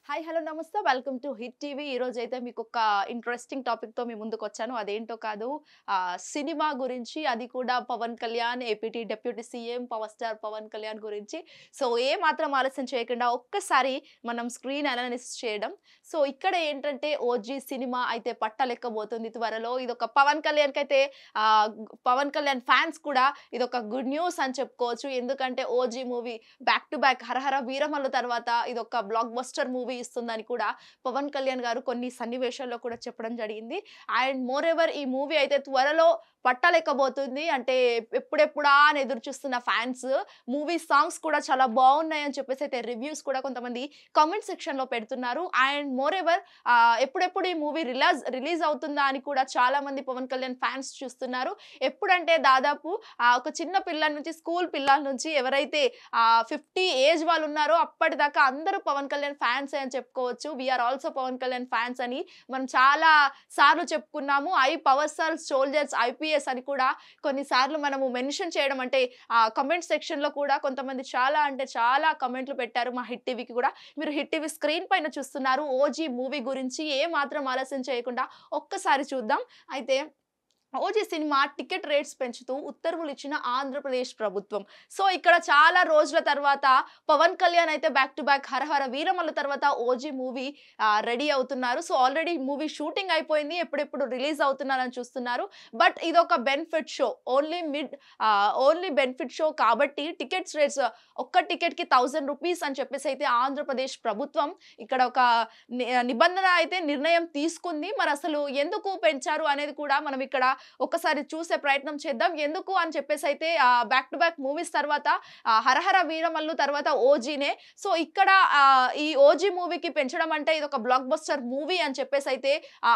Hi hello నమస్తే welcome to hit TV. ఈ రోజు అయితే మీకు ఒక ఇంట్రెస్టింగ్ టాపిక్ తో మీ ముందుకు వచ్చాను. అదేంటో కాదు, సినిమా గురించి, అది కూడా పవన్ కళ్యాణ్ ఏపీటీ deputy CM power star Pawan Kalyan గురించి. సో ఏ మాత్రం ఆలస్యం చేయకుండా ఒక్కసారి మనం స్క్రీన్ అనాలిసిస్ చేయడం. సో ఇక్కడ ఏంటంటే ఓజీ సినిమా అయితే పట్టలెక్కబోతుంది త్వరలో. ఇదొక పవన్ కళ్యాణ్ కైతే పవన్ కళ్యాణ్ ఫ్యాన్స్ కూడా ఇదొక గుడ్ న్యూస్ అని చెప్పుకోవచ్చు. ఎందుకంటే OG movie back to back Harahara Veeramallu తర్వాత ఇదొక బ్లాక్ బస్టర్ మూవీ ఇస్తుందని కూడా పవన్ కళ్యాణ్ గారు కొన్ని సన్నివేశాల్లో కూడా చెప్పడం జరిగింది. అండ్ మోర్ ఎవర్ ఈ మూవీ అయితే త్వరలో పట్టలేకపోతుంది. అంటే ఎప్పుడెప్పుడా అని ఎదురు చూస్తున్న ఫ్యాన్స్ మూవీ సాంగ్స్ కూడా చాలా బాగున్నాయి అని చెప్పేసి అయితే రివ్యూస్ కూడా కొంతమంది కామెంట్ సెక్షన్ లో పెడుతున్నారు. అండ్ మోర్ ఎవర్ ఎప్పుడెప్పుడు ఈ మూవీ రిలీజ్ అవుతుందా అని కూడా చాలా మంది పవన్ కళ్యాణ్ ఫ్యాన్స్ చూస్తున్నారు. ఎప్పుడంటే దాదాపు ఒక చిన్న పిల్లల నుంచి స్కూల్ పిల్లల నుంచి ఎవరైతే 50 ఏజ్ వాళ్ళు ఉన్నారో అప్పటిదాకా అందరూ పవన్ కళ్యాణ్ ఫ్యాన్స్ అని చెప్పుకోవచ్చు. We are also Pawan Kalyan fans అని మనం చాలా సార్లు చెప్పుకున్నాము. పవర్ స్టార్ సోల్జర్స్ ఐపీఎస్ అని కూడా కొన్నిసార్లు మనము మెన్షన్ చేయడం, అంటే కమెంట్ సెక్షన్ లో కూడా కొంతమంది చాలా అంటే చాలా కమెంట్లు పెట్టారు మా హిట్ టీవీకి కూడా. మీరు హిట్ టీవీ స్క్రీన్ పైన చూస్తున్నారు. ఓజీ మూవీ గురించి ఏ మాత్రం ఆలస్యం చేయకుండా ఒక్కసారి చూద్దాం. అయితే ఓజీ సినిమా టికెట్ రేట్స్ పెంచుతూ ఉత్తర్వులు ఇచ్చిన ఆంధ్రప్రదేశ్ ప్రభుత్వం. సో ఇక్కడ చాలా రోజుల తర్వాత పవన్ కళ్యాణ్ అయితే back to back Harahara Veeramallu తర్వాత ఓజీ మూవీ రెడీ అవుతున్నారు. సో ఆల్రెడీ మూవీ షూటింగ్ అయిపోయింది, ఎప్పుడెప్పుడు రిలీజ్ అవుతున్నారని చూస్తున్నారు. బట్ ఇదొక benefit show, only benefit show కాబట్టి టికెట్స్ రేట్స్ ఒక్క టికెట్ కి 1000 రూపీస్ అని చెప్పేసి అయితే ఆంధ్రప్రదేశ్ ప్రభుత్వం ఇక్కడ ఒక నిబంధన అయితే నిర్ణయం తీసుకుంది. మరి అసలు ఎందుకు పెంచారు అనేది కూడా మనం ఇక్కడ ఒకసారి చూసే ప్రయత్నం చేద్దాం. ఎందుకు అని చెప్పేసి అయితే బ్యాక్ టు బ్యాక్ మూవీస్ తర్వాత హరహర వీరమల్లు తర్వాత ఓజీనే. సో ఇక్కడ ఈ ఓజీ మూవీకి పెంచడం అంటే ఇది ఒక బ్లాక్ బస్టర్ మూవీ అని చెప్పేసి అయితే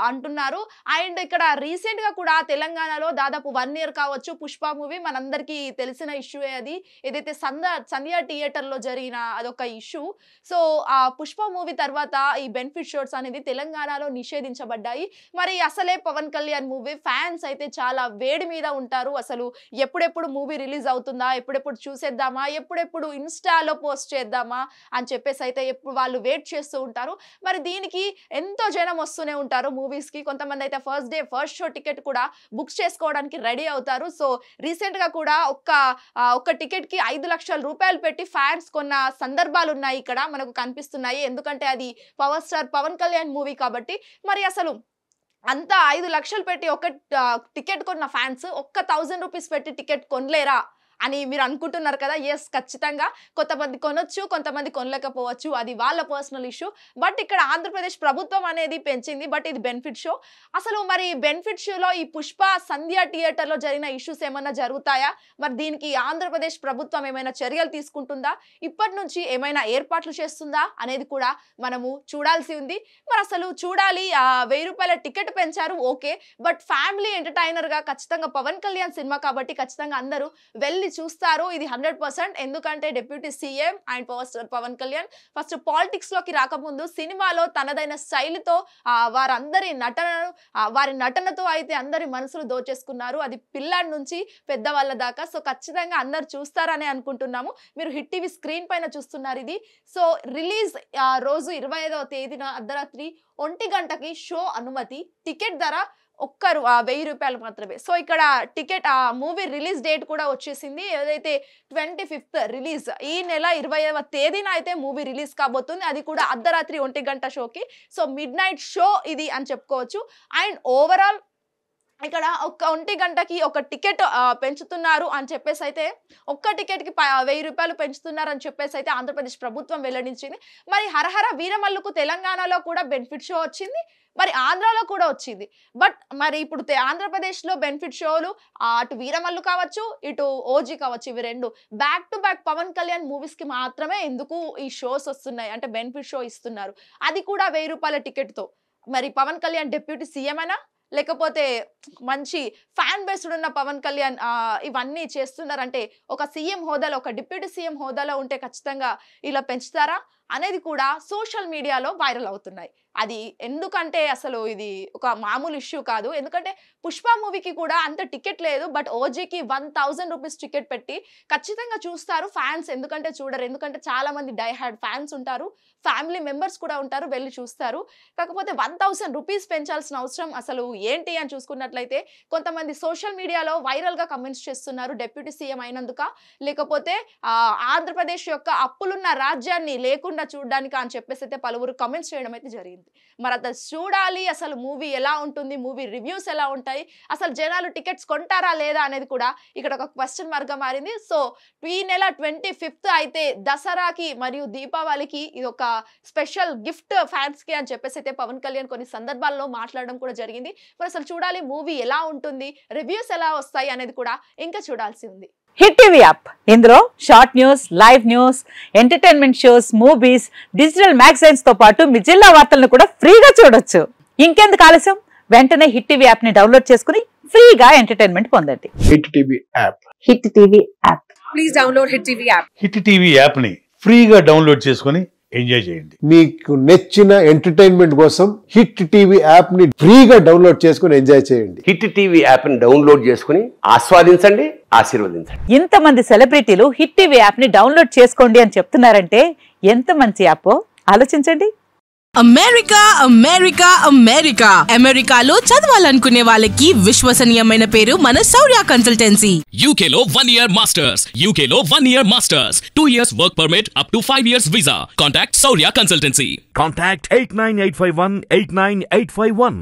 అంటున్నారు. అండ్ ఇక్కడ రీసెంట్ గా కూడా తెలంగాణలో దాదాపు 1 ఇయర్ కావచ్చు పుష్ప మూవీ, మనందరికీ తెలిసిన ఇష్యూ అది. ఏదైతే సంధ్య థియేటర్ లో జరిగిన అదొక ఇష్యూ. సో ఆ పుష్ప మూవీ తర్వాత ఈ బెనిఫిట్ షోస్ అనేది తెలంగాణలో నిషేధించబడ్డాయి. మరి అసలే పవన్ కళ్యాణ్ మూవీ ఫ్యాన్స్ అయితే చాలా వేడి మీద ఉంటారు. అసలు ఎప్పుడెప్పుడు మూవీ రిలీజ్ అవుతుందా, ఎప్పుడెప్పుడు చూసేద్దామా, ఎప్పుడెప్పుడు ఇన్స్టాలో పోస్ట్ చేద్దామా అని చెప్పేసి అయితే ఎప్పుడు వాళ్ళు వెయిట్ చేస్తూ ఉంటారు. మరి దీనికి ఎంతో జనం వస్తూనే ఉంటారు మూవీస్ కి. కొంతమంది అయితే first day first show ticket కూడా బుక్ చేసుకోవడానికి రెడీ అవుతారు. సో రీసెంట్ గా కూడా ఒక్క టికెట్ కి 5 లక్షల రూపాయలు పెట్టి ఫ్యాన్స్ కొన్న సందర్భాలు ఉన్నాయి ఇక్కడ మనకు కనిపిస్తున్నాయి. ఎందుకంటే అది power star Pawan Kalyan movie కాబట్టి. మరి అసలు అంత 5 లక్షలు పెట్టి ఒక టికెట్ కొన్న ఫ్యాన్స్ ఒక్క 1000 రూపీస్ పెట్టి టికెట్ కొనలేరా అని మీరు అనుకుంటున్నారు కదా. ఎస్, ఖచ్చితంగా కొంతమంది కొనొచ్చు, కొంతమంది కొనలేకపోవచ్చు, అది వాళ్ళ పర్సనల్ ఇష్యూ. బట్ ఇక్కడ ఆంధ్రప్రదేశ్ ప్రభుత్వం అనేది పెంచింది. బట్ ఇది బెనిఫిట్ షో. అసలు మరి బెనిఫిట్ షోలో ఈ పుష్ప సంధ్య థియేటర్ లో జరిగిన ఇష్యూస్ ఏమైనా జరుగుతాయా, మరి దీనికి ఆంధ్రప్రదేశ్ ప్రభుత్వం ఏమైనా చర్యలు తీసుకుంటుందా, ఇప్పటి నుంచి ఏమైనా ఏర్పాట్లు చేస్తుందా అనేది కూడా మనము చూడాల్సి ఉంది. మరి అసలు చూడాలి. 1000 రూపాయల టికెట్ పెంచారు, ఓకే. బట్ ఫ్యామిలీ ఎంటర్టైనర్ గా ఖచ్చితంగా పవన్ కళ్యాణ్ సినిమా కాబట్టి ఖచ్చితంగా అందరూ వెళ్ళి చూస్తారు. ఇది 100%. ఎందుకంటే deputy CM and power star Pawan Kalyan first politics లోకి రాకముందు సినిమాలో తనదైన శైలితో వారి నటనతో అయితే అందరి మనసులు దోచేసుకున్నారు. అది పిల్లాడి నుంచి పెద్దవాళ్ళ దాకా. సో ఖచ్చితంగా అందరు చూస్తారని అనుకుంటున్నాము. మీరు హిట్ టీవీ స్క్రీన్ పైన చూస్తున్నారు ఇది. సో రిలీజ్ రోజు 25వ తేదీన అర్ధరాత్రి 1 గంటకి షో అనుమతి. టికెట్ ధర 1000 రూపాయలు మాత్రమే. సో ఇక్కడ టికెట్ మూవీ రిలీజ్ డేట్ కూడా వచ్చేసింది. ఏదైతే 25th రిలీజ్, ఈ నెల 20వ తేదీన అయితే మూవీ రిలీజ్ కాబోతుంది. అది కూడా అర్ధరాత్రి 1 గంట షోకి. సో మిడ్ నైట్ షో ఇది అని చెప్పుకోవచ్చు. అండ్ ఓవరాల్ ఇక్కడ 1 గంటకి ఒక టికెట్ పెంచుతున్నారు అని చెప్పేసి అయితే, ఒక్క టికెట్ కి 1000 రూపాయలు పెంచుతున్నారు అని చెప్పేసి అయితే ఆంధ్రప్రదేశ్ ప్రభుత్వం వెల్లడించింది. మరి హరహర వీరమల్లుకు తెలంగాణలో కూడా బెనిఫిట్ షో వచ్చింది, మరి ఆంధ్రాలో కూడా వచ్చింది. బట్ మరి ఇప్పుడు ఆంధ్రప్రదేశ్ లో బెనిఫిట్ షోలు అటు వీరమల్లు కావచ్చు, ఇటు ఓజీ కావచ్చు, ఇవి రెండు back to back Pawan Kalyan movies కి మాత్రమే ఎందుకు ఈ షోస్ వస్తున్నాయి అంటే బెనిఫిట్ షో ఇస్తున్నారు, అది కూడా 1000 రూపాయల టికెట్ తో. మరి పవన్ కళ్యాణ్ డిప్యూటీ సీఎం అయినా, లేకపోతే మంచి ఫ్యాన్ బేస్డ్ ఉన్న పవన్ కళ్యాణ్ ఇవన్నీ చేస్తున్నారంటే ఒక సీఎం హోదాలో, ఒక డిప్యూటీ సీఎం హోదాలో ఉంటే ఖచ్చితంగా ఇలా పెంచుతారా అనేది కూడా సోషల్ మీడియాలో వైరల్ అవుతున్నాయి. అది ఎందుకంటే అసలు ఇది ఒక మామూలు ఇష్యూ కాదు. ఎందుకంటే పుష్ప మూవీకి కూడా అంత టికెట్ లేదు. బట్ ఓజీకి 1000 రూపీస్ టికెట్ పెట్టి ఖచ్చితంగా చూస్తారు ఫ్యాన్స్. ఎందుకంటే చూడరు, ఎందుకంటే చాలా మంది డై హార్డ్ ఫ్యాన్స్ ఉంటారు, ఫ్యామిలీ మెంబర్స్ కూడా ఉంటారు, వెళ్ళి చూస్తారు. కాకపోతే 1000 రూపీస్ పెంచాల్సిన అవసరం అసలు ఏంటి అని చూసుకున్నట్లయితే కొంతమంది సోషల్ మీడియాలో వైరల్గా కమెంట్స్ చేస్తున్నారు. డిప్యూటీ సీఎం అయినందుక, లేకపోతే ఆంధ్రప్రదేశ్ యొక్క అప్పులున్న రాజ్యాన్ని లేకుండా చూడడానికి అని చెప్పేసి అయితే పలువురు కమెంట్స్ చేయడం అయితే జరిగింది. మరి అది చూడాలి, అసలు మూవీ ఎలా ఉంటుంది, మూవీ రివ్యూస్ ఎలా ఉంటాయి, అసలు జనాలు టికెట్స్ కొంటారా లేదా అనేది కూడా ఇక్కడ ఒక క్వశ్చన్ మార్క్ గా మారింది. సో ఈ నెల 25th అయితే దసరాకి మరియు దీపావళికి ఇది ఒక స్పెషల్ గిఫ్ట్ ఫ్యాన్స్ కి అని చెప్పేసి అయితే పవన్ కళ్యాణ్ కొన్ని సందర్భాల్లో మాట్లాడడం కూడా జరిగింది. మరి అసలు చూడాలి మూవీ ఎలా ఉంటుంది, రివ్యూస్ ఎలా వస్తాయి అనేది కూడా ఇంకా చూడాల్సి ఉంది. హిట్ టీవీ యాప్, ఇందులో short news, live news, entertainment shows, movies, digital magazines తో పాటు మీ జిల్లా వార్తలను కూడా ఫ్రీగా చూడొచ్చు. ఇంకెందుకు ఆలస్యం, వెంటనే హిట్ టీవీ యాప్ ని డౌన్లోడ్ చేసుకుని ఫ్రీగా ఎంటర్టైన్మెంట్ పొందండి. Hit TV app, hit TV app, please download hit TV app. Hit TV app ని ఫ్రీగా డౌన్లోడ్ చేసుకుని ఎంజాయ్ చేయండి. మీకు నచ్చిన ఎంటర్టైన్మెంట్ కోసం హిట్ టీవీ యాప్ ని ఫ్రీగా డౌన్లోడ్ చేసుకుని ఎంజాయ్ చేయండి. హిట్ టీవీ యాప్ ని డౌన్లోడ్ చేసుకుని ఆస్వాదించండి, ఆశీర్వదించండి. ఇంతమంది సెలబ్రిటీలు హిట్ టీవీ యాప్ ని డౌన్లోడ్ చేసుకోండి అని చెప్తున్నారంటే ఎంత మంచి యాప్ ఆలోచించండి. అమెరికా అమెరికా అమెరికా అమెరికాలో చదవాలనుకునే వాళ్ళకి విశ్వసనీయమైన పేరు మన శౌర్య కన్సల్టెన్సీ. UK లో 1 year masters, UK లో 1 year masters, 2 years work permit up to 5 years visa. Contact Shaurya Consultancy. Contact 89851 89851.